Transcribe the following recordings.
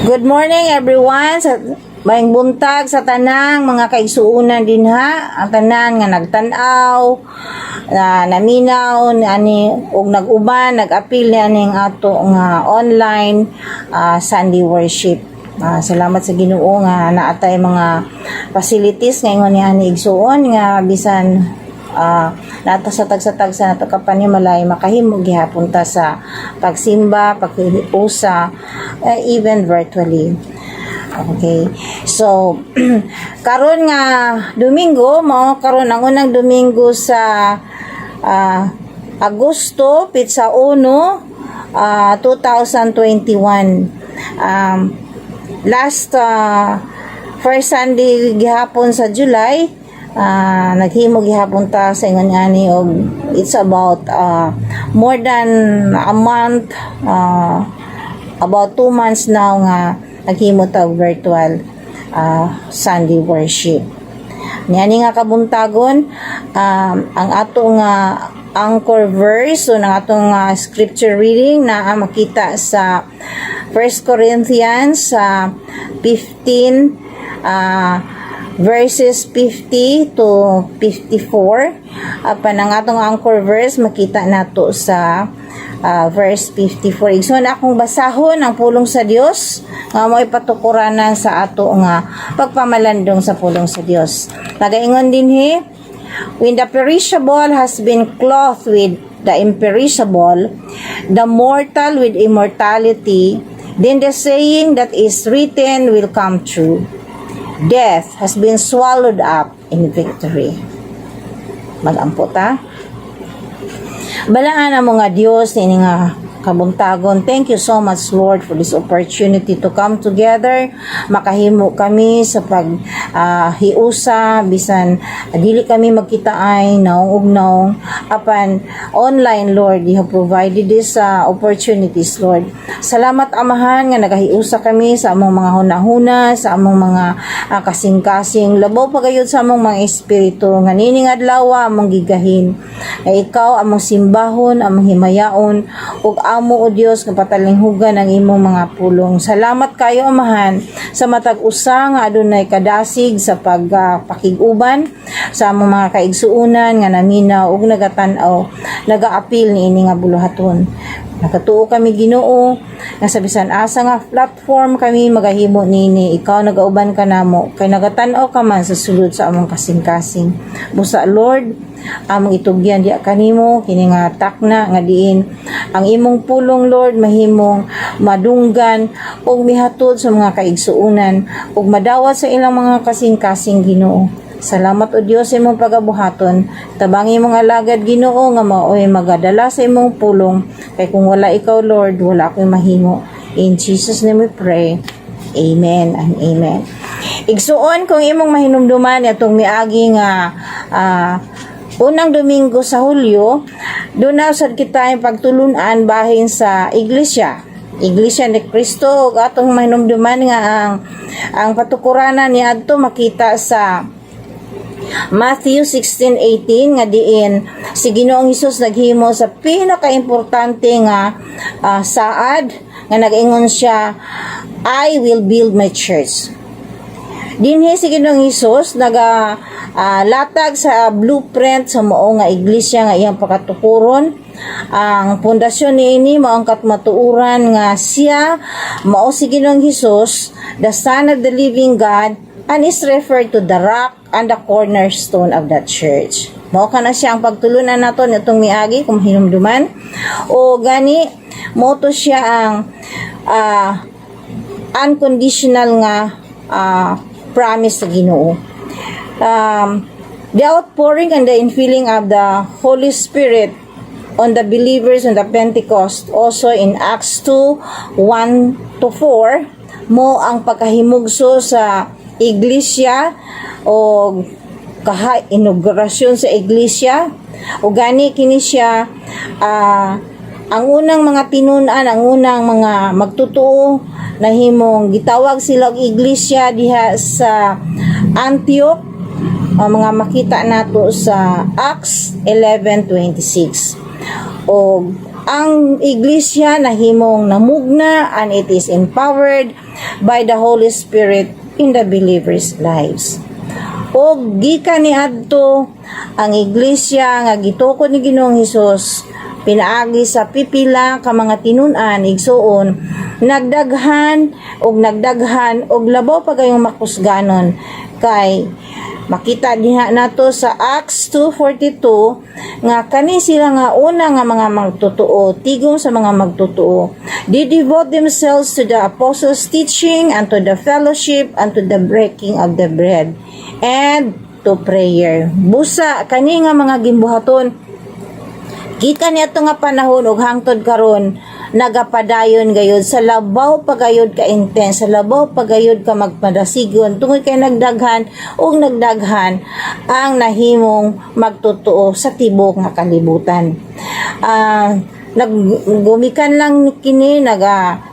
Good morning everyone. Sa maayong buntag sa tanang mga kaigsuunan din ha. Ang tanan nga nagtanaw, naminaw ani og nag-uban, nag-apil ni aning ato nga online Sunday worship. Salamat sa Ginoo nga naatay mga facilities nga ingon ni ani igsuon nga bisan nato sa tag-satag sa nato kapanimalay makahimo gihapon ta sa pagsimba, paghiusa, even virtually. Okay. So karon nga Domingo mo karon ang unang Domingo sa Agosto pitsa 1 2021. Last first Sunday gihapon sa July, naghimo gihapon ta sa ingon ani og it's about more than a month, about 2 months now nga naghimo ta og virtual Sunday worship. Niani nga kabuntagon, ang ato nga anchor verse so nang atong scripture reading na makita sa 1 Corinthians 15 verses 50 to 54. Apan ang atong anchor verse makita nato sa verse 54. So na akong basahon ang pulong sa Dios nga mo'y patukuranan sa ato nga pagpamalandong sa pulong sa Dios. Nagaingon dinhi, when the perishable has been clothed with the imperishable, the mortal with immortality, then the saying that is written will come true. Death has been swallowed up in victory. Mag-ampo ta. Balaan mo nga Dios ni nga kabuntagon. Thank you so much Lord for this opportunity to come together. Makahimo kami sa hiusa bisan dili kami magkita ay naong apan online Lord. You have provided this opportunities Lord. Salamat Amahan nga nagahiusa kami sa among mga hunahuna, sa among mga kasing-kasing labaw pagayod sa among mga espiritu nga nining adlaw among gigahin. Ikaw among simbahon, among himayaon ug amo o Dios nga patalinghugan ang imong mga pulong. Salamat kayo Amahan sa matag usa nga adunay kadasig sa pagpakig-uban sa among mga kaigsuunan nga naminaw ug nagatan-aw, nagaapil ni ini nga buluhaton. Nakatuo kami Ginoo nga sa bisan asa nga platform kami magahimo nini, ikaw nagauban ka namo kay nagatan-aw ka man sa sulod sa among kasing-kasing. Busa Lord, among itugyan diya kanimo kini nga takna nga diin ang imong pulong Lord mahimong madunggan ug mihatod sa mga kaigsuunan ug madawat sa ilang mga kasing-kasing Ginoo. Salamat o Dios sa imong pagabuhaton. Tabangi mong alagad Ginoo nga maoy magadala sa imong pulong kay kung wala ikaw Lord wala ako'y mahimo. In Jesus name we pray. Amen and amen. Igsuon kung imong mahinumduman atong miagi nga unang Domingo sa Hulyo, doon na sad kita yung pagtulunan bahin sa Iglesia ni Cristo ug atong mahinumduman nga ang patukuranan ni adto makita sa Matthew 16:18 nga diin si Ginoong Hesus naghimo sa pinaka-importante nga saad nga nag-ingon siya, I will build my church. Dinhi si Ginoong Hesus latag sa blueprint sa mao nga iglesia nga iyang pakatukuron. Ang pundasyon niini mao ang katmatuuran nga siya mao si Ginoong Hesus, the Son of the living God, and is referred to the rock and the cornerstone of that church. Mao kana siya ang pagtulunan naton itong miagi kung hinumduman. O gani mo to siya ang unconditional nga promise sa Ginoo. The outpouring and the infilling of the Holy Spirit on the believers on the Pentecost, also in Acts 2:1-4, mo ang pagkahimugso sa iglesia o inaugurasyon sa iglesia o gani kini siya ang unang mga tinunan, ang unang mga magtutuo na himong gitawag sila og iglesia diha sa Antioch. Mga makita nato sa Acts 11:26 o ang iglesia nahimong namugna and it is empowered by the Holy Spirit in the believers' lives. O gikan ni adto ang iglesia nga gitukod ni Ginoong Hesus pinaagi sa pipila ka mga tinun-an igsuon nagdaghan og labaw pa gayong makusganon kay makita diha nato sa Acts 2:42 nga kani sila nga una nga mga magtotoo tigong sa mga magtotoo they devote themselves to the apostles' teaching and to the fellowship and to the breaking of the bread and to prayer. Busa kani nga mga gimbuhaton gikan niadto nga panahon ug hangtod karon nagapadayon gayud sa labaw pagayod ka intense, sa labaw pagayod ka magpadasigon tungod kay nagdaghan ang nahimong magtotoo sa tibok nga kalibutan. Naggumikan lang kini,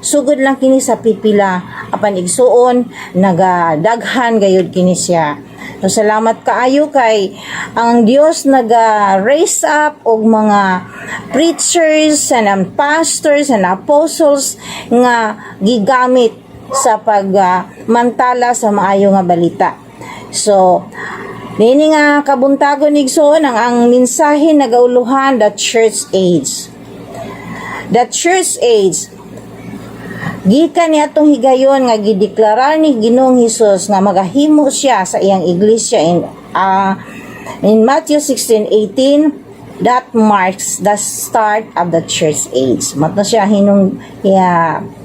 sugod lang kini sa pipila apan igsuon nagadaghan gayud kini siya. So, salamat kaayo kay ang Dios naga-raise up og mga preachers and pastors and apostles nga gigamit sa pagmantala sa maayo nga balita. So, nini nga kabuntagon igsoon ang mensahe nagauluhan the church age. The church age gikan ni atong higayon nga gideklarar ni Ginoong Hesus nga magahimo siya sa iyang iglesia in Matthew 16:18 that marks the start of the church age. Mato siya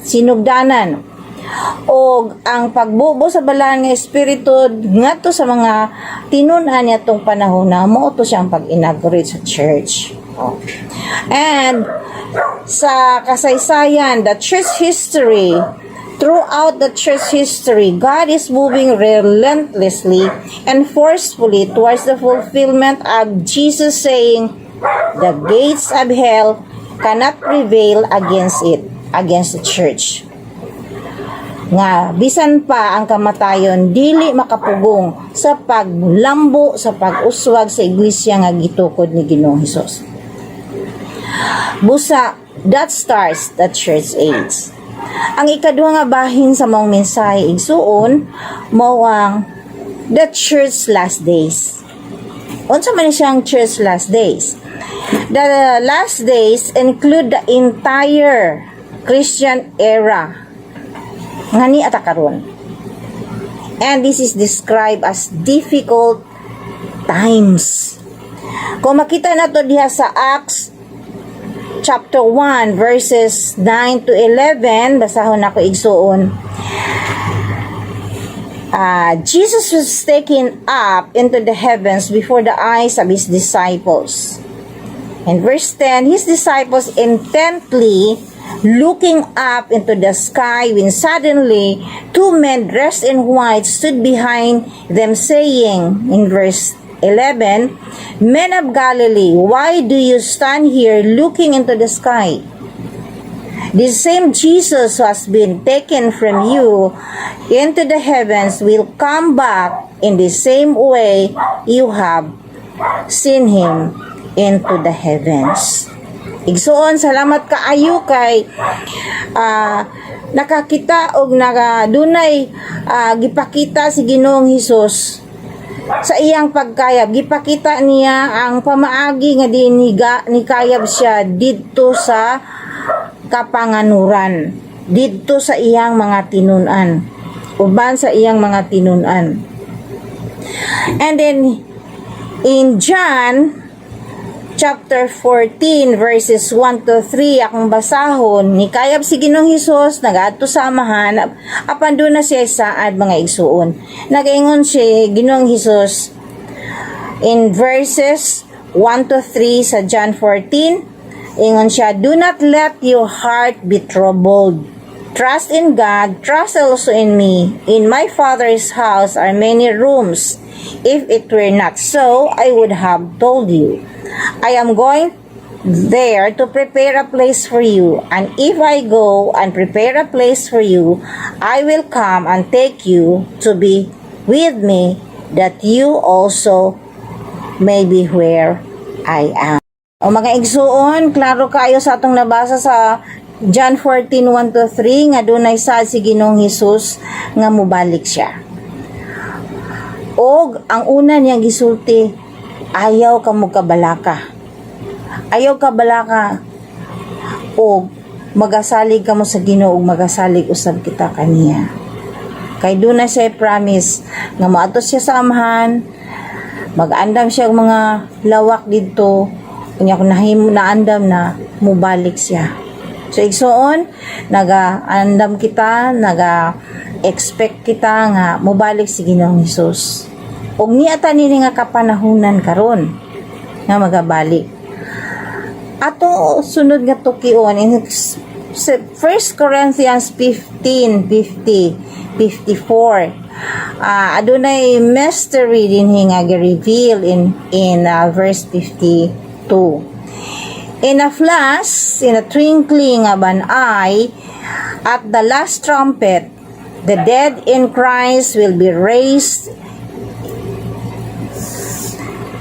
sinugdanan og ang pagbubo sa balaan nga espiritu ngadto sa mga tinun-an niadtong panahon na mao to siyang pag-inaugurate sa church. And sa kasaysayan, the church history, throughout the church history, God is moving relentlessly and forcefully towards the fulfillment of Jesus saying, the gates of hell cannot prevail against the church. Nga, bisan pa ang kamatayon, dili makapugong sa paglambo, sa pag-uswag sa iglesia nga gitukod ni Ginoong Hesus. Busa, that starts the church age. Ang ikaduha nga bahin sa mong mensahe igsuon mao ang the church last days. Unsa man siyang church last days? The last days include the entire Christian era nga ni ata karon. And this is described as difficult times. Kung makita nato diha sa Acts chapter 1 verses 9 to 11, basahon ako igsuon. Jesus was taken up into the heavens before the eyes of his disciples. In verse 10, his disciples intently looking up into the sky when suddenly two men dressed in white stood behind them saying, in verse 11, Men of Galilee, why do you stand here looking into the sky? The same Jesus who has been taken from you into the heavens will come back in the same way you have seen him into the heavens. Igsoon, salamat kaayo kay nakakita og dunay gipakita si Ginoong Hesus sa iyang pagkayab. Gipakita niya ang pamaagi nga ni kayab siya didto sa kapanganuran, didto sa iyang mga tinun-an, uban sa iyang mga tinun-an. And then in John chapter 14 verses 1 to 3 akong basahon, ni kayab si Ginoong Hesus nagaadto sa amahan apan doon na siya saad mga igsuon. Nagaingon si Ginoong Hesus in verses 1 to 3 sa John 14, ingon siya, do not let your heart be troubled. Trust in God, trust also in me. In my Father's house are many rooms. If it were not so, I would have told you. I am going there to prepare a place for you, and if I go and prepare a place for you, I will come and take you to be with me, that you also may be where I am. O mga igsuon, klaro kayo sa atong nabasa sa John 14:1-3 nga dunay saad si Ginoong Hesus nga mubalik siya. Og ang una niyang gisulti, ayaw ka mo kabalaka. Ayaw ka balaka og magasalig ka mo sa Ginoo ug magasalig usab kita kaniya. Kay dunay siya promise nga moadto siya sa amahan, mag-andam siya og mga lawak didto, unya kung naandam na mubalik siya. So igsoon, naga-andam kita, naga-expect kita nga mubalik si Ginoong Hesus. Og niya ta nini nga kapanahunan karon nga magabalik. Ato sunod nga tukion in 1 Corinthians 15:50-54. Adunay mystery dinhi nga gi-reveal in verse 52. In a flash, in a twinkling of an eye, at the last trumpet, the dead in Christ will be raised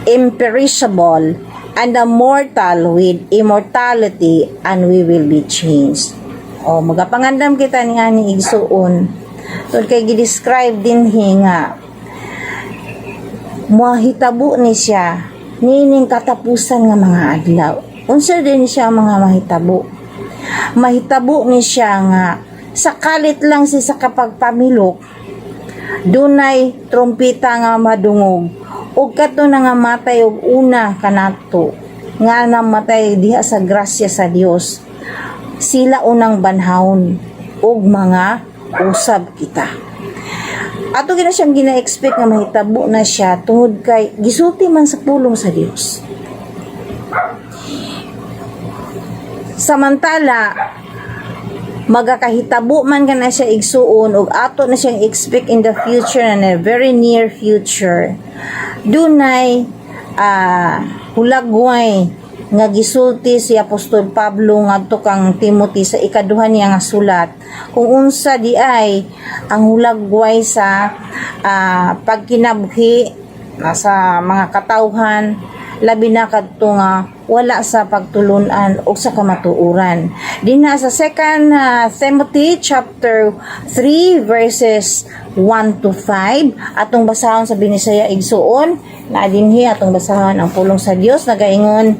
imperishable, and the mortal with immortality, and we will be changed. O, magapangandam kita niya ni igsuon. Tun kay gi-describe din nga mahitabo ni siya nining katapusan nga mga adlaw. Unsa din siya mga mahitabo. Mahitabo ni siya nga sakalit lang si sa kapagpamilok dunay trompeta nga madungog ug kato na nga matay og una kanato nga namatay diha sa grasya sa Dios. Sila unang banhawon ug mga usab kita. Ato gina siyang gina-expect nga mahitabo na siya tungod kay gisulti man sa pulong sa Dios. Samantala, magakahitabo man ka na siya igsuon ug ato na siyang expect in the future and a very near future. Dunay hulagway nga gisulti si Apostol Pablo ngadto kang Timothy sa ikaduha niya nga sulat kung unsa di ay ang hulagway sa pagkinabhi sa mga katawhan labi na kadto nga wala sa pagtulunan o sa kamatuuran. Dinha sa 2 Timothy chapter 3 verses 1-5 atong basahon sa binisaya igsuon na dinhi atong basahon ang pulong sa Dios nagaingon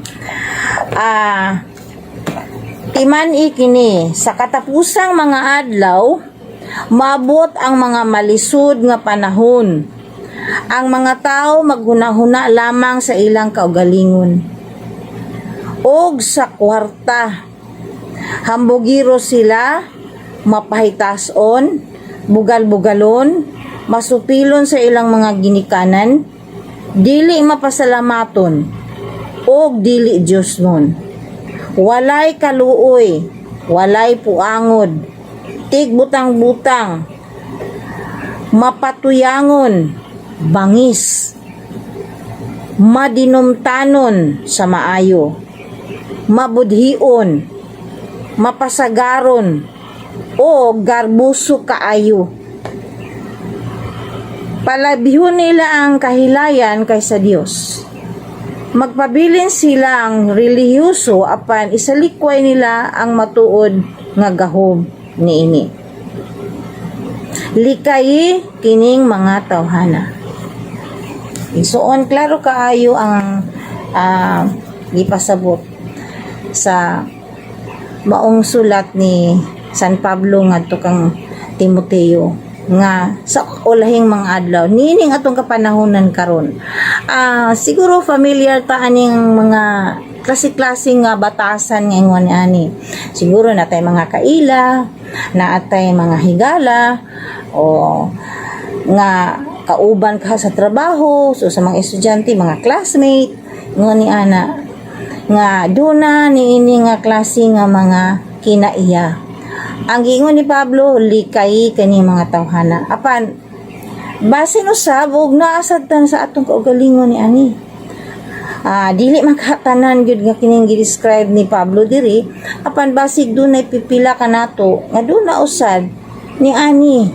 timani kini sa katapusang mga adlaw maabot ang mga malisud nga panahon. Ang mga tao maghunahuna lamang sa ilang kaugalingon. Og sa kwarta, hambugiro sila, mapahitason, bugal-bugalon, masupilon sa ilang mga ginikanan, dili mapasalamaton, og dili Diosnon. Walay kaluoy, walay puangod, tigbutang-butang, mapatuyangon, bangis, madinumtanon sa maayo, mabudhion, mapasagaron, o garbuso kaayo. Palabihon nila ang kahilayan kaysa Dios. Magpabilin sila ang relihiyoso apan isalikway nila ang matuod nga gahom niini. Likay kining mga tawhana. Isuon klaro kaayo ang gipasabot sa maong sulat ni San Pablo ngadto kang Timoteo nga sa ulahing mga adlaw nining atong kapanahonan karon. Siguro familiar ta aning mga klase-klase nga batasan nga ingon ani. Siguro natay mga kaila, naatay mga higala o nga kauban ka sa trabaho, so sa mga estudyante, mga classmate, nga ni ana, nga duna ni ini nga klase nga mga kinaiya. Ang giingon ni Pablo, likay kani mga tawhana. Apan, base no sabog, naasad tan sa atong kaugalingon ni ani. Dili makatanan gyud nga kining gi-describe ni Pablo diri, apan basig dunay pipila kanato, nga duna usad ni ani,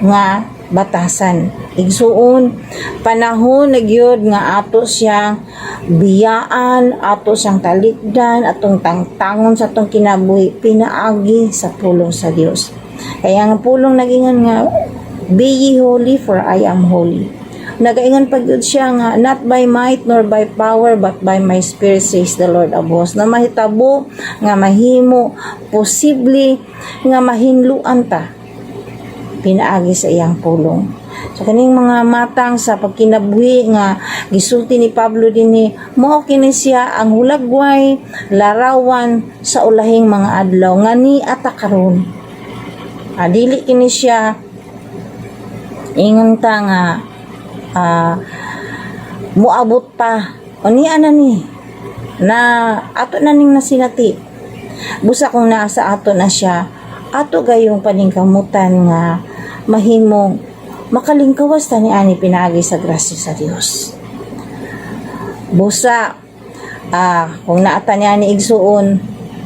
nga batasan. Igsuon, panahon na gyud nga ato siyang biyaan, ato siyang talikdan, atong tangtangon sa atong kinabuhi, pinaagi sa pulong sa Dios. Kaya nga pulong nagingon nga, be ye holy for I am holy. Nagaingon pag yun siya nga, not by might nor by power but by my spirit says the Lord of hosts. Na mahitabo nga mahimo posible nga mahinluan ta pinaagi sa iyang pulong. So kaning mga matang sa pagkinabuhi nga gisulti ni Pablo dinhi, mao kini siya ang hulagway larawan sa ulahing mga adlaw nga ni ata karon. Dili kini siya ingon ta nga muabot pa o ni ana ni na ato na ning nasinati. Busa kung nasa ato na siya, ato gayong paningkamutan nga mahimong makalingkawas ta ni ani pinaagi sa grasya sa Dios. Busa kung naata niya ni igsuon,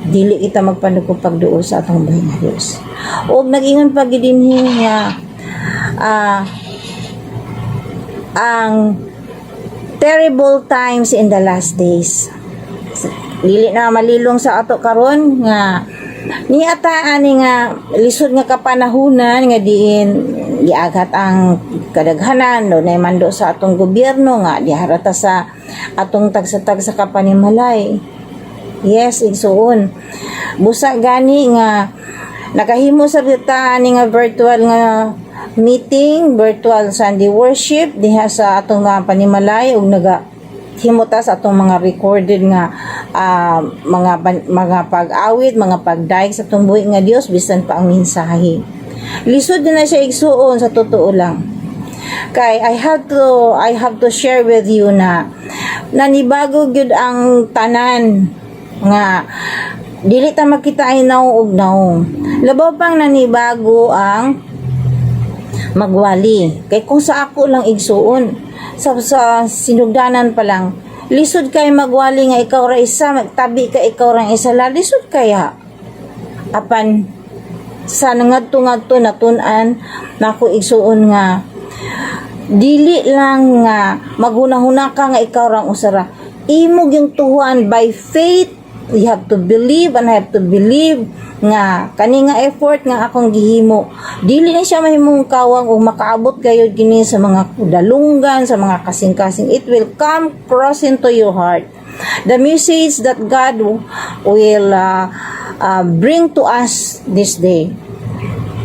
dili kita magpanugkog pagduol sa atong buhay nga Dios. Og nag-ingon pa gid dinhi nga ang terrible times in the last days. Dili na malilong sa ato karon nga ni ata ani nga lisod nga kapanahunan nga diin giagat ang kadaghanan do na mando sa atong gobyerno nga diharata sa atong tagsatag sa kapanimalay. Yes, igsuon. Busa gani nga nakahimo sa bita ani nga virtual nga meeting, virtual Sunday worship diha sa atong nga panimalay ug himutas atong mga recorded nga mga pag-awit, mga pagdaig sa atong buhi nga Dios bisan pa ang mensahe. Lisod na siya igsuon sa totoo lang. Kay I have to share with you na nanibago gyud ang tanan nga dili ta makita ay naong ug naong. Labaw pang nanibago ang magwali. Kay kung sa ako lang igsuon sa sinugdanan pa lang, lisod kay magwali nga ikaw ra isa, magtabi ka ikaw ra isa, lisod kaya apan sa ngadto-ngadto natun-an nako igsuon nga dili lang nga maghunahuna ka nga ikaw ra usara, imog yung tuhuan by faith. You have to believe and I have to believe nga kani nga effort nga akong gihimo dili na siya mahimong kawang o makaabot gayud kini sa mga dalunggan, sa mga kasing-kasing. It will come cross into your heart the message that God will bring to us this day.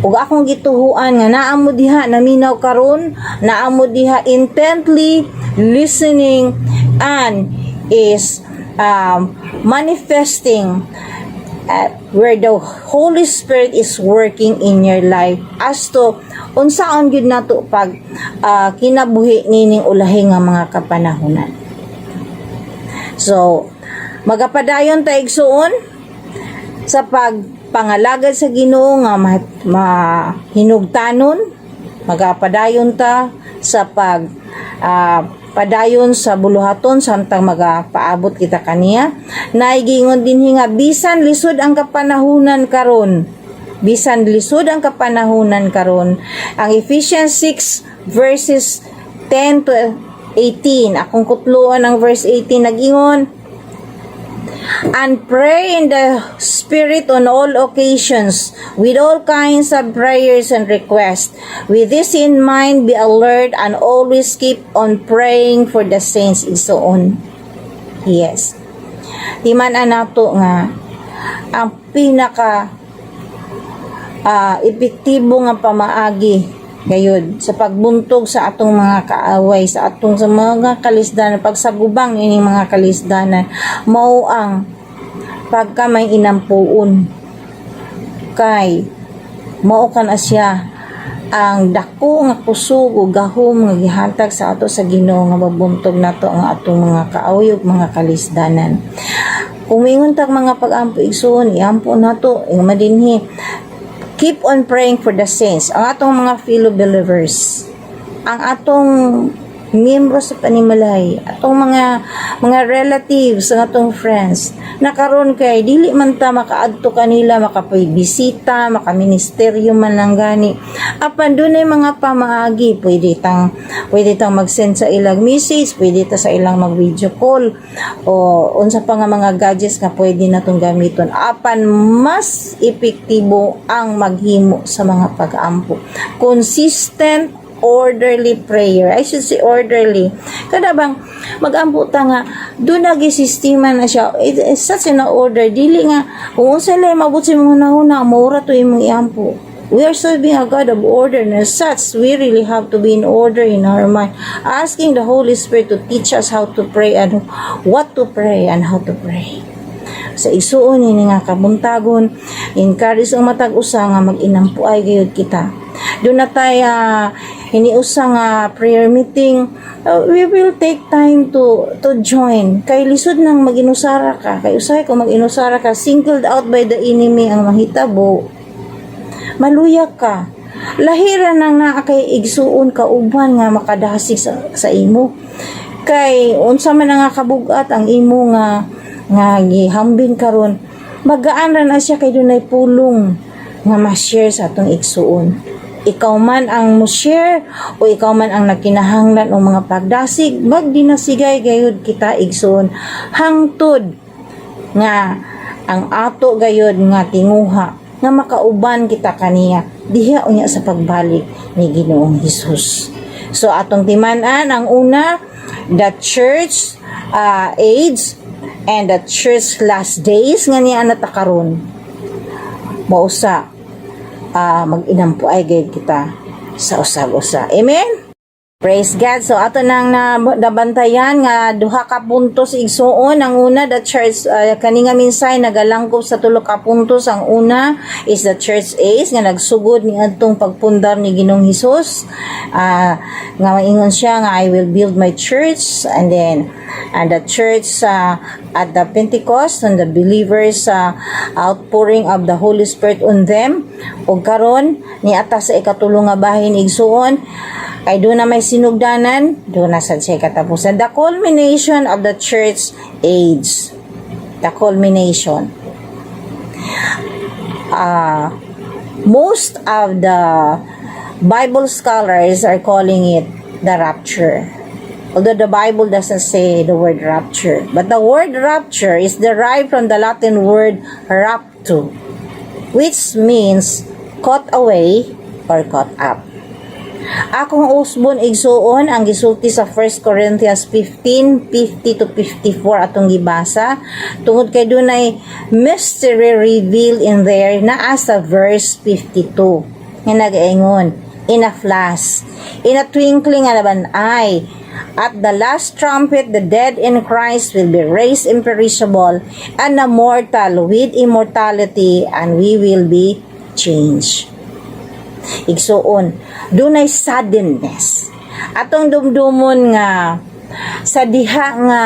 Ug akong gituhuan nga naamo diha naminaw karon, naamo diha intently listening and is manifesting where the Holy Spirit is working in your life as to unsaon gyud nato pag kinabuhi nining ulahi nga mga kapanahunan. So magapadayon ta igsuon sa pagpangalagad sa Ginoo nga mahinugtanon, magapadayon ta sa padayon sa buluhaton samtang magapaabot kita kaniya. Naigingon dinhi nga bisan lisod ang kapanahunan karon. Bisan lisod ang kapanahunan karon. Ang Ephesians 6 verses 10 to 18. Akong kutluan ang verse 18 nagingon, and pray in the Spirit on all occasions with all kinds of prayers and requests. With this in mind, be alert and always keep on praying for the saints. Isoon. Yes. Timan-an nato nga ang pinaka epektibo nga pamaagi gayud sa pagbuntog sa atong mga kaaway, sa mga kalisdanan, pagsagubang ining mga kalisdanan, mao ang pagka may inampuon kay mao kan asya ang dako nga kusog ug gahom nga gihatag sa ato sa Ginoo nga mabuntog nato ang atong mga kaaway ug mga kalisdanan. Kung mingon tag mga pag-ampo igsoon, iampo nato ing madinhi. Keep on praying for the saints, ang atong mga fellow believers, ang atong miyembro sa panimalay, atong mga relatives, ang atong friends, nakaroon kay dili man ta makaadto kanila, makapay-bisita, makaministeryo man lang gani. Apan dunay mga pamaagi, pwede tang mag-send sa ilang message, pwede ta sa ilang mag-video call, o unsa pa nga mga gadgets nga pwede natong gamiton. Apan mas epektibo ang maghimo sa mga pag-ampo. Consistent orderly prayer. I should say orderly. Kada bang mag-ampo ta nga do nagi sistema na siya. It's such an order. Dili nga kung unsa lay mabot sa mga nahuna maura to imong iampo. We are serving a God of order, and as such, we really have to be in order in our mind. Asking the Holy Spirit to teach us how to pray and what to pray and how to pray. Sa isuon ini nga kabuntagon, encourage ang matag usa nga mag-inampuay gayud kita. Doon na tayo hiniusa nga prayer meeting, we will take time to join. Kay lisod nang mag-inusara ka, kay usay ko mag-inusara ka, singled out by the enemy ang mahitabo, maluyak ka. Lahira nang naa kay igsuon ka uban nga makadasig sa imo. Kay unsa man nga kabugat ang imo nga gihambing karon, magaan ra na siya kay dunay pulong nga ma-share sa atong igsuon. Ikaw man ang mo-share o ikaw man ang nagkinahanglan o mga pagdasig, magdinasigay gayud kita igsoon hangtod nga ang ato gayud nga tinguha nga makauban kita kaniya diha unya sa pagbalik ni Ginoong Hesus. So atong timan-an ang una, the church age and the church last days nga niya natakaron. Mausa mag-inampo ay gayud kita sa usag-usa. Amen? Praise God. So ato nang nabantayan nga duha ka puntos igsuon. Ang una, the church kani nga minsay nagalangkob sa tulo ka puntos. Ang una is the church age nga nagsugod ni adtong pagpundar ni Ginoong Hesus, nga maingon siya nga I will build my church, and then the church at the Pentecost and the believers outpouring of the Holy Spirit on them. Ug karon ni ata sa ikatulong nga bahin igsuon kay doon na may sinugdanan, doon na sa siya katapusan. The culmination of the church age. The culmination. Most of the Bible scholars are calling it the rapture. Although the Bible doesn't say the word rapture. But the word rapture is derived from the Latin word raptu, which means caught away or caught up. Akong usbon igsuon ang gisulti sa 1 Corinthians 15:50 to 54 atong gibasa tungod kay dunay mystery revealed in there naa sa verse 52 nga nagaingon, in a flash, in a twinkling of an eye, at the last trumpet the dead in Christ will be raised imperishable, and the mortal with immortality, and we will be changed. Igsuon, dunay suddenness. Atong dumdumon nga sa diha nga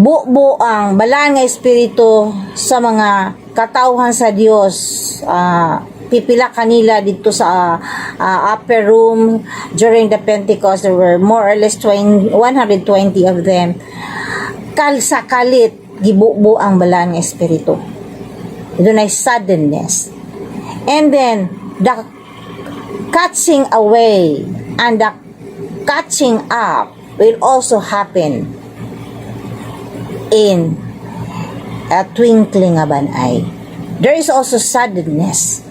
buo ang balaan nga espiritu sa mga katawhan sa Dios. Pipila kanila dito sa upper room during the Pentecost. There were more or less 120 of them. Sa kalit gibuo ang balaan nga espiritu. Doon ay suddenness. And then, the catching away and the catching up will also happen in a twinkling of an eye. There is also suddenness.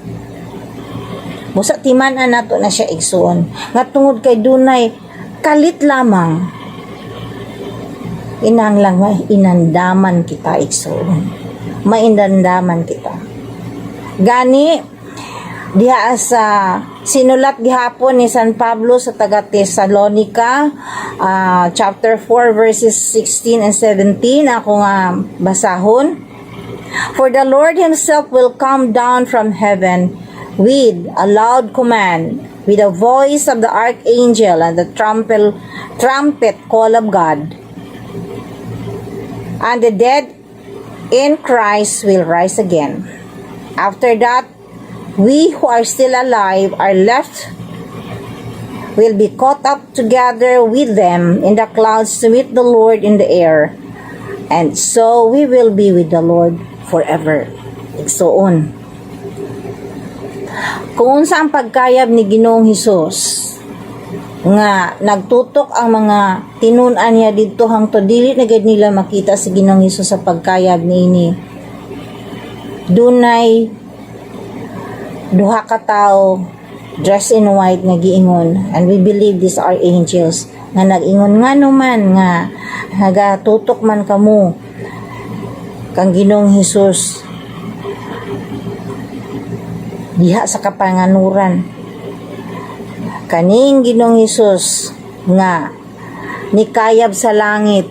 Busa timan-an nato na siya igsuon. Nga tungod kay dunay kalit lamang, inanglang inandaman kita igsuon. Maindandaman kita. Gani diha sa sinulat gihapon ni San Pablo sa taga Thessalonica, chapter 4 verses 16 and 17 ako nga basahon. For the Lord himself will come down from heaven with a loud command, with the voice of the archangel and the trumpet call of God, and the dead in Christ will rise again. After that, we who are still alive are left will be caught up together with them in the clouds to meet the Lord in the air. And so we will be with the Lord forever. Igsoon. Kung unsa ang pagkayab ni Ginoong Hesus nga nagtutok ang mga tinun-an niya didto hangtod dili na gid nila makita si Ginoong Hesus sa pagkayab niini. Dunay duha ka tawo dressed in white nga giingon, and we believe these are angels nga nag-ingon nga naman nga nagatutok man kamo kang Ginoong Hesus diha sa kapanganuran. Kaning Ginoong Hesus nga nikayab sa langit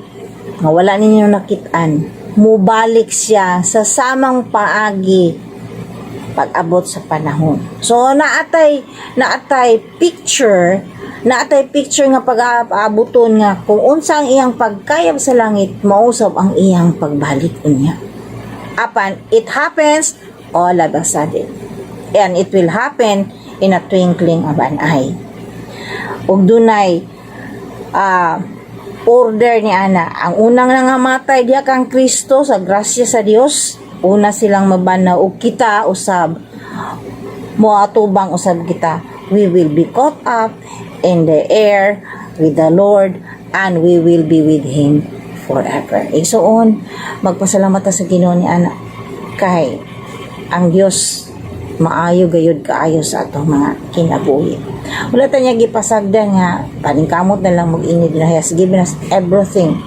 nga wala ninyo nakit-an, mubalik siya sa samang paagi pag-abot sa panahon. So naatay picture nga pag-aabuton nga kung unsa ang iyang pagkayab sa langit, mausab ang iyang pagbalik unya. Apan it happens all of a sudden, and it will happen in a twinkling of an eye. Ug dunay order ni ana, ang unang nangamatay diha kang Kristo sa grasya sa Dios, una silang mabanaw ug kita usab moatubang usab kita. We will be caught up in the air with the Lord, and we will be with Him forever. Igsoon, magpasalamat ta sa Ginoo ni ana kay ang Dios maayo gayud kaayo sa atong mga kinabuhi. Wala ta niya gipasagdan nga paningkamot na lang mag-inid na He has given us everything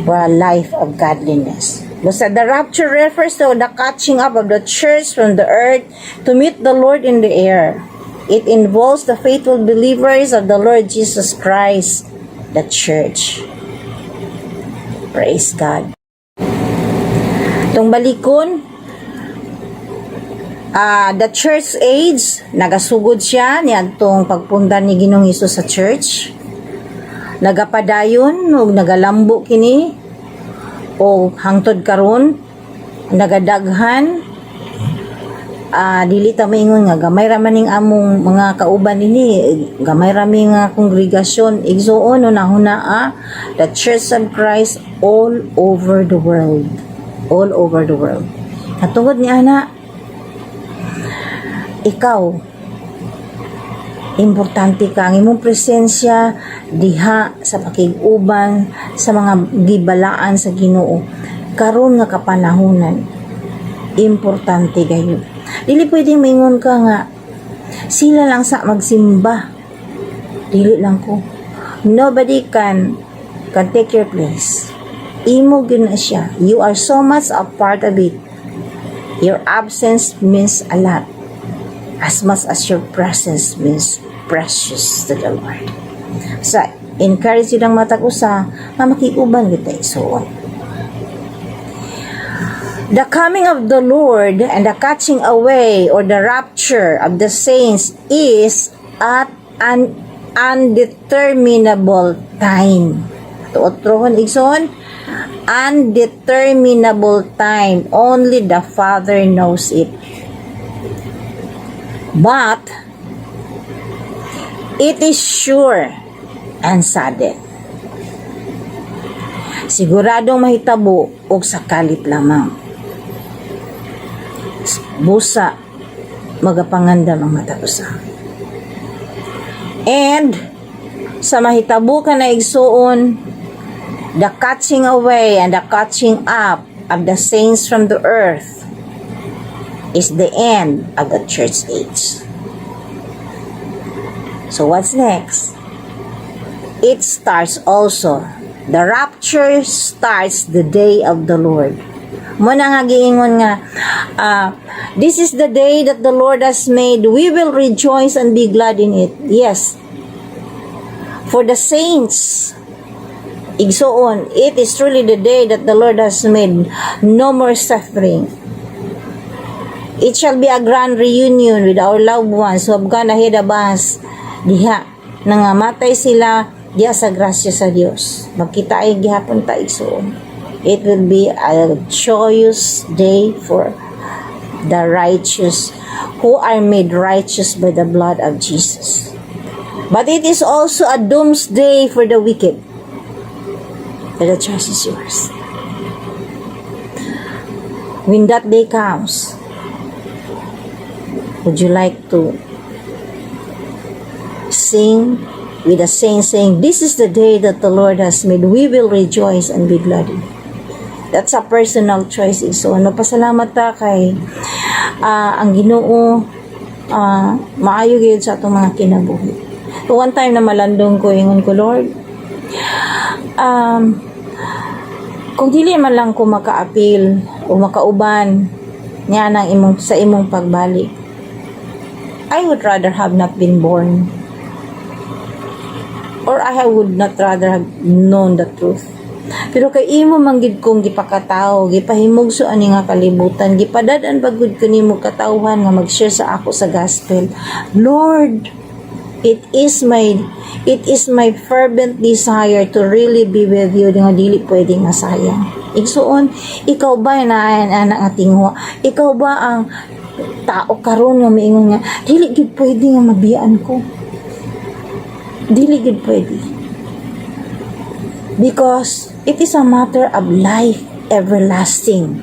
for a life of godliness. Basta the rapture refers to the catching up of the church from the earth to meet the Lord in the air. It involves the faithful believers of the Lord Jesus Christ, the church. Praise God. Itong balikon, the church age, nagasugod siya niadtong pagpundan ni Ginoong Hesus sa church. Nagapadayon ug nagalambo kini o hangtod karon nagadaghan. Dili ta maingon nga gamay ra maning among mga kauban ini, gamay ra mi nga kongregasyon. Igsoon no nahuna the Church of Christ all over the world, katungod ni ana, ikaw importante ka, ang imong presensya diha sa pakig-uban sa mga gibalaan sa Ginoo karon nga kapanahonan, importante gayud. Dili pwedeng maingon ka nga sila lang sa magsimba, dili lang ko. Nobody can take your place. Imo gyud na siya. You are so much a part of it. Your absence means a lot, as much as your presence means precious to the Lord. So, encourage yun ang matag usa nga makikuban kita isuon. The coming of the Lord and the catching away or the rapture of the saints is at an undeterminable time. Tuotrohon igsoon, undeterminable time. Only the Father knows it. But it is sure and sudden. Siguradong mahitabo og sakalit lamang. Busa magapangandam ang matapusa. And sa mahitabo ka na igsuon, the catching away and the catching up of the saints from the earth is the end of the church age. So what's next? It starts also. The rapture starts the day of the Lord. Muna nga giingon nga, this is the day that the Lord has made. We will rejoice and be glad in it. Yes. For the saints, igsoon, it is truly the day that the Lord has made. No more suffering. It shall be a grand reunion with our loved ones who have gone ahead of us. Diha, nangamatay sila diha sa grasya sa Dios. Magkita ay gihapon ta igsoon. It will be a joyous day for the righteous who are made righteous by the blood of Jesus. But it is also a doomsday for the wicked. But the choice is yours. When that day comes, would you like to sing with the saints saying, "This is the day that the Lord has made. We will rejoice and be glad in it." That's a personal choice. So, pasalamat ta kay ang Ginoo maayo gyud sa atong mga kinabuhi. So, one time na malandong ko, ingon ko, Lord, kung dili man lang ko maka-appeal o makauban niya sa imong pagbalik, I would rather have not been born. Or I would not rather have known the truth. Pero kay imo manggid kong gipakataw, gipahimugso ani nga kalibutan, gipadadan bagud ko nimo katawhan nga mag-share sa ako sa gospel. Lord, it is my fervent desire to really be with you nga dili pwedeng masayang. Igsuon, ikaw ba na anak nga tingwa? Ikaw ba ang tao karon nga miingon nga dili gid pwede nga mabiyaan ko? Dili gid pwede. Because it is a matter of life everlasting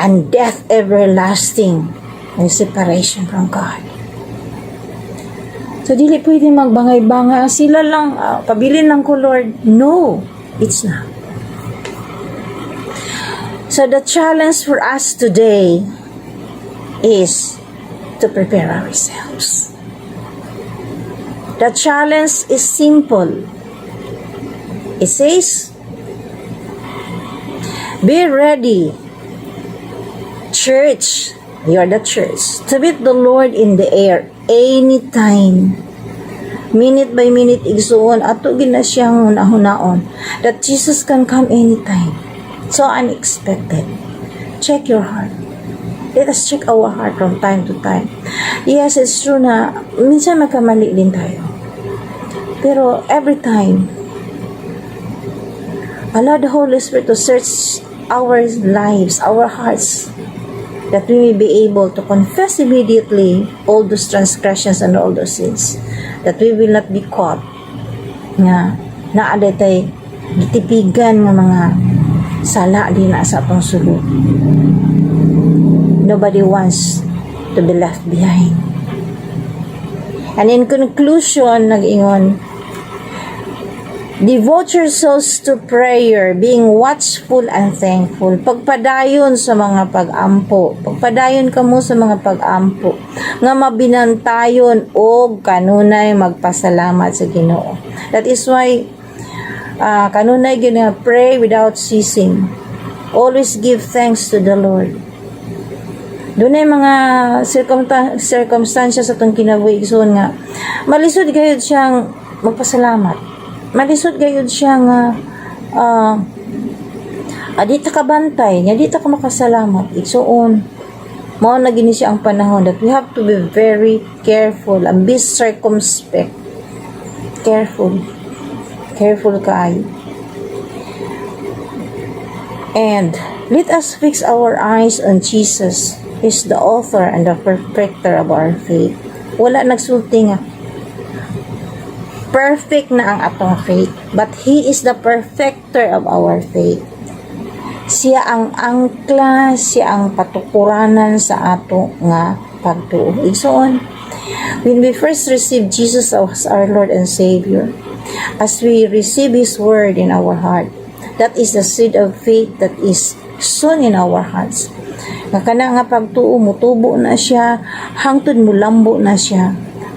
and death everlasting and separation from God. So, dili pwede magbangay-bangay. Sila lang, pabilin lang ko, Lord. No, it's not. So, the challenge for us today is to prepare ourselves. The challenge is simple. It says, be ready, church, you are the church, to meet the Lord in the air anytime. Minute by minute, igsuon, ato gina siyang hunaon that Jesus can come anytime. So unexpected. Check your heart. Let us check our heart from time to time. Yes, it's true na minsan magkamali din tayo. Pero every time, allow the Holy Spirit to search our lives, our hearts, that we may be able to confess immediately all those transgressions and all those sins, that we will not be caught nga naaday tay gitipigan nga mga sala din na sa atong sulod. Nobody wants to be left behind. And in conclusion, nag-ingon, devote yourselves to prayer, being watchful and thankful. Pagpadayon sa mga pag-ampo. Pagpadayon kamo sa mga pag-ampo. Nga mabinantayon o kanunay magpasalamat sa Ginoo. That is why kanunay gina pray without ceasing. Always give thanks to the Lord. Doon ay mga circumstances sa itong kinabuhi. So nga, malisod gayud siyang magpasalamat. Malisod gayud siya nga di ta kabantay nya, di ta ka makasalamat. Igsuon mao na gini siya ang panahon that we have to be very careful and be circumspect. Careful kaayo. And let us fix our eyes on Jesus. He's the author and the perfecter of our faith. Wala nagsulti nga perfect na ang atong faith, but He is the perfecter of our faith. Siya ang angkla, siya ang patukuranan sa ato nga pagtuo. Igsoon, when we first received Jesus as our Lord and Savior, as we receive His Word in our heart, that is the seed of faith that is sown in our hearts. Nga kana nga pagtuo, mutubo na siya, hangtod mulambo na siya.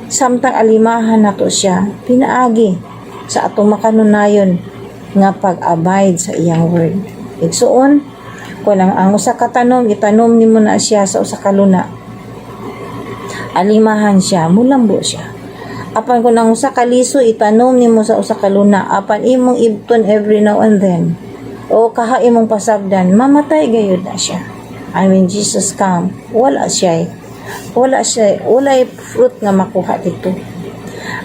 Samtang alimahan nato siya, pinaagi sa atong makanunayon nga pag-abide sa iyang word. Igsuon, kung ang usa ka tanom, itanom nimo na siya sa usa ka luna. Alimahan siya, mulambo siya. Apan kung ang usa ka liso, itanom nimo sa usa ka luna, apan imong ibton every now and then, o kaha imong pasagdan, mamatay gayud na siya. And when Jesus come, wala fruit nga makuha dito.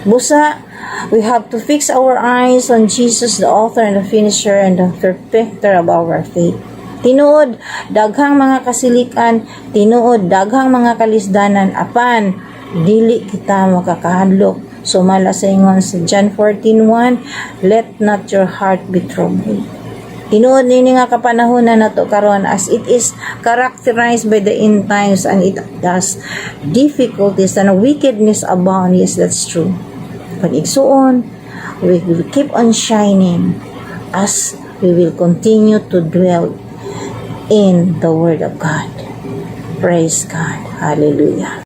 Busa, we have to fix our eyes on Jesus, the author and the finisher and the perfecter of our faith. Tinuod, daghang mga kasilikan, tinuod, daghang mga kalisdanan, apan, dili kita makakahadlok Sumala sa ingon sa John 14:1, let not your heart be troubled. Tinuod nini nga kapanahon na nato karon, as it is characterized by the end times, and it has difficulties and wickedness abound. Yes, that's true. But igsuon, we will keep on shining as we will continue to dwell in the Word of God. Praise God. Hallelujah.